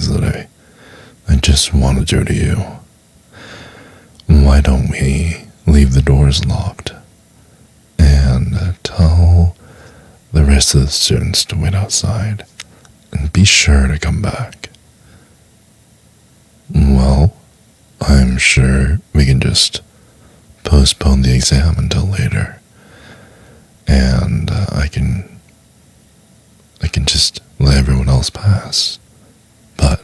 things that I just want to do to you. Why don't we leave the doors locked and tell the rest of the students to wait outside and be sure to come back? Well, I'm sure we can just postpone the exam until later, and I can just let everyone else pass. But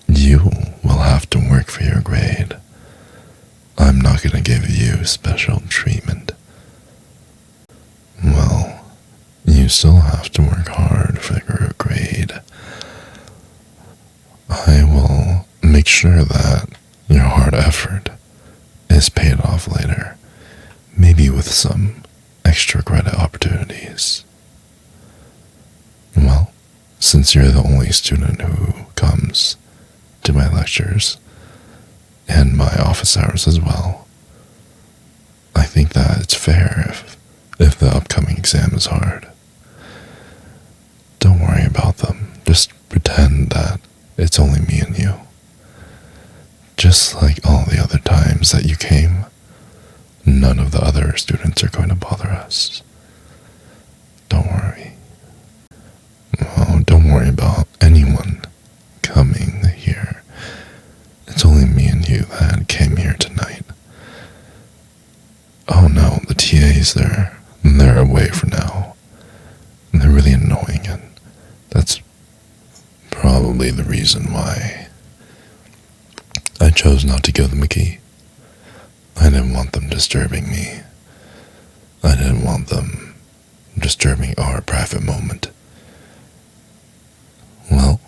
you will have to work for your grade. I'm not going to give you special treatment. Well, you still have to work hard for your grade. I will make sure that your hard effort is paid off later, maybe with some extra credit opportunities. Well, since you're the only student who comes to my lectures and my office hours as well, I think that it's fair if the upcoming exam is hard. Don't worry about them. Just pretend that it's only me and you. Just like all the other times that you came, none of the other students are going to bother us. Don't worry. Oh, don't worry about anyone coming here. It's only me and you that came here tonight. Oh no, the TAs, they're away for now. And they're really annoying, and that's probably the reason why I chose not to give them a key. I didn't want them disturbing me. I didn't want them disturbing our private moment. Well,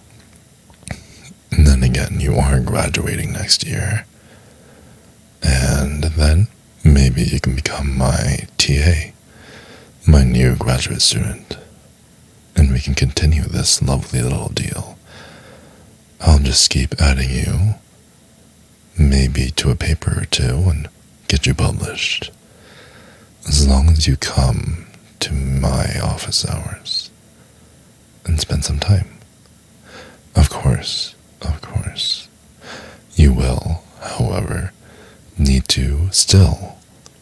and then again, you are graduating next year. And then maybe you can become my TA, my new graduate student. And we can continue this lovely little deal. I'll just keep adding you, maybe to a paper or two, and get you published. As long as you come to my office hours and spend some time. Of course. You will, however, need to still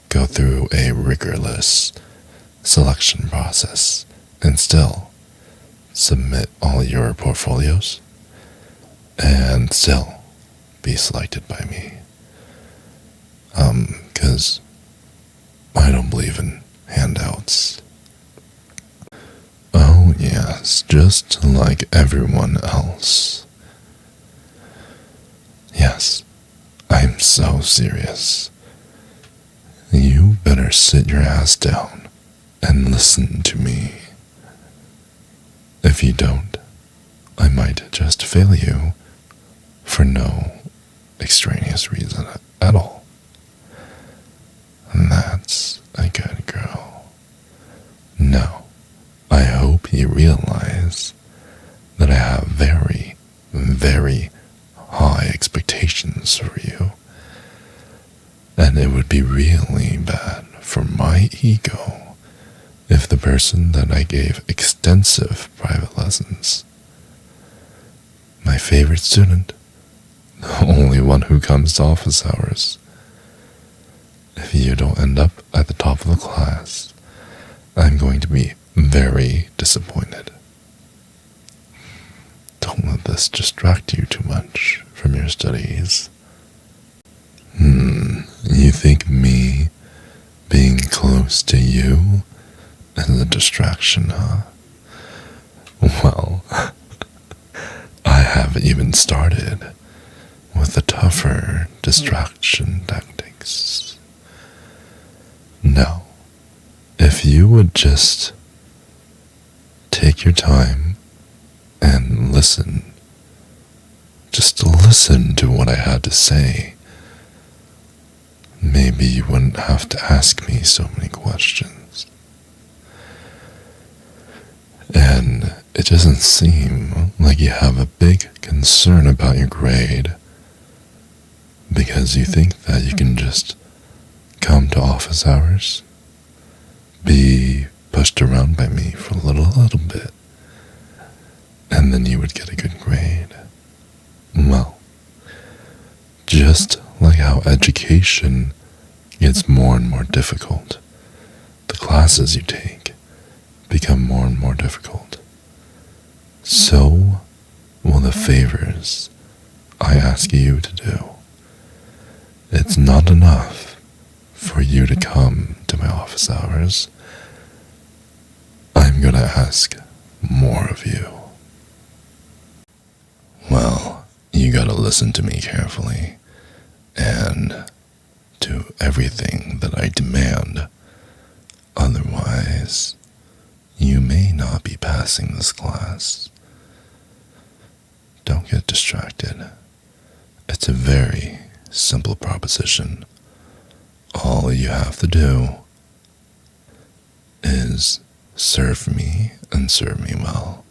go through a rigorous selection process and still submit all your portfolios and still be selected by me. Because I don't believe in handouts. Oh yes, just like everyone else. Yes, I'm so serious. You better sit your ass down and listen to me. If you don't, I might just fail you for no extraneous reason at all. And that's a good girl. Now, I hope you realize that I have very, very high expectations for you. And it would be really bad for my ego if the person that I gave extensive private lessons, my favorite student, the only one who comes to office hours, if you don't end up at the top of the class, I'm going to be very disappointed. Don't let this distract you too much from your studies. You think me being close to you is a distraction, huh? Well, I haven't even started with the tougher distraction tactics. Now, if you would just take your time and listen, just listen to what I had to say, maybe you wouldn't have to ask me so many questions. And it doesn't seem like you have a big concern about your grade, because you think that you can just come to office hours, be pushed around by me for a little bit, and then you would get a good grade. Well, just like how education gets more and more difficult, the classes you take become more and more difficult. So will the favors I ask you to do. It's not enough for you to come to my office hours. I'm going to ask more of you. Well, you got to listen to me carefully and do everything that I demand. Otherwise, you may not be passing this class. Don't get distracted. It's a very simple proposition. All you have to do is serve me and serve me well.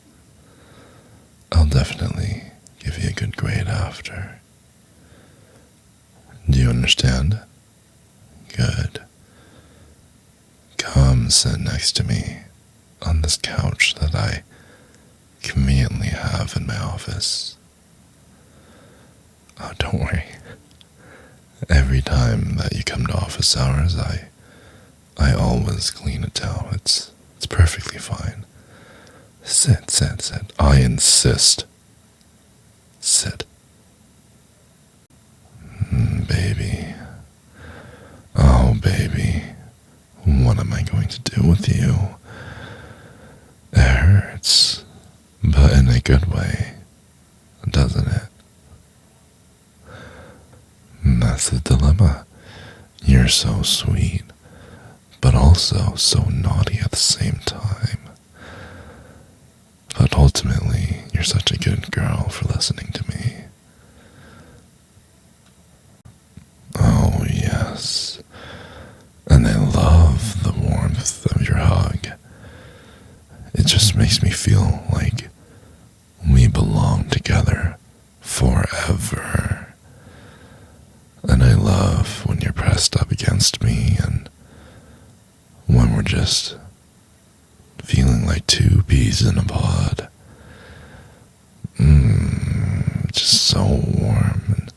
I'll definitely give you a good grade after. Do you understand? Good. Come sit next to me on this couch that I conveniently have in my office. Oh, don't worry. Every time that you come to office hours, I always clean it down. It's perfectly fine. Sit. I insist. Sit. Baby. Oh, baby. What am I going to do with you? It hurts, but in a good way, doesn't it? That's the dilemma. You're so sweet, but also so naughty at the same time. But ultimately, you're such a good girl for listening to me. Oh, yes. And I love the warmth of your hug. It just makes me feel like we belong together forever. And I love when you're pressed up against me and when we're just feeling like two peas in a pod. Just so warm and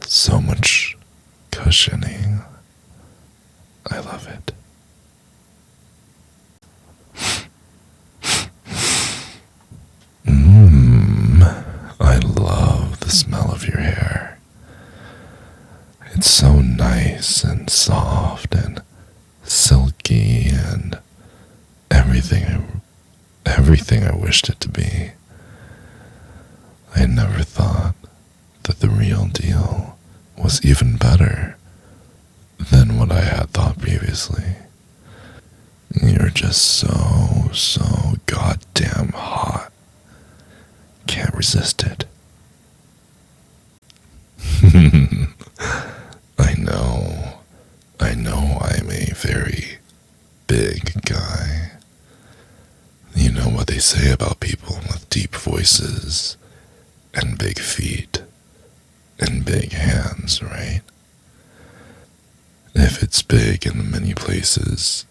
so much cushioning. I love it. I love the smell of your hair. It's so nice and soft and silky and everything I wished it to be. I never thought that the real deal was even better than what I had thought previously. You're just so goddamn hot. Can't resist it. I know I'm a very big guy. You know what they say about people with deep voices and big feet and big hands, right? If it's big in many places,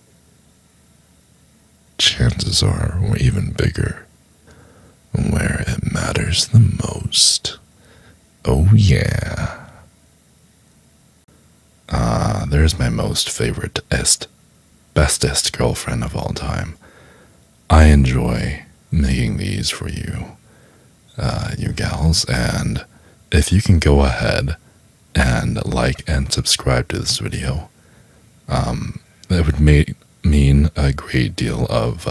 chances are we're even bigger where it matters the most. Oh yeah. There's my most bestest girlfriend of all time. I enjoy making these for you, you gals, and if you can go ahead and like and subscribe to this video, that would mean a great deal of,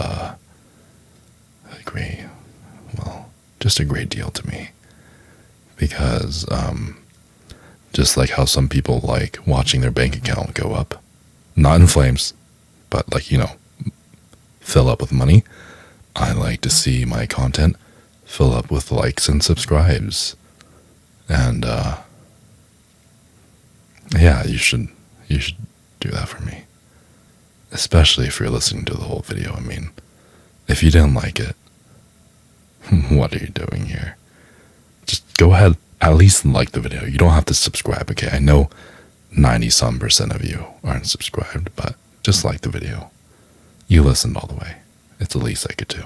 just a great deal to me, because, just like how some people like watching their bank account go up, not in flames, but like, fill up with money. I like to see my content fill up with likes and subscribes. And, yeah, you should do that for me. Especially if you're listening to the whole video. I mean, if you didn't like it, what are you doing here? Just go ahead, at least like the video. You don't have to subscribe, okay? I know 90-some% of you aren't subscribed, but just like the video. You listened all the way. It's the least I could do.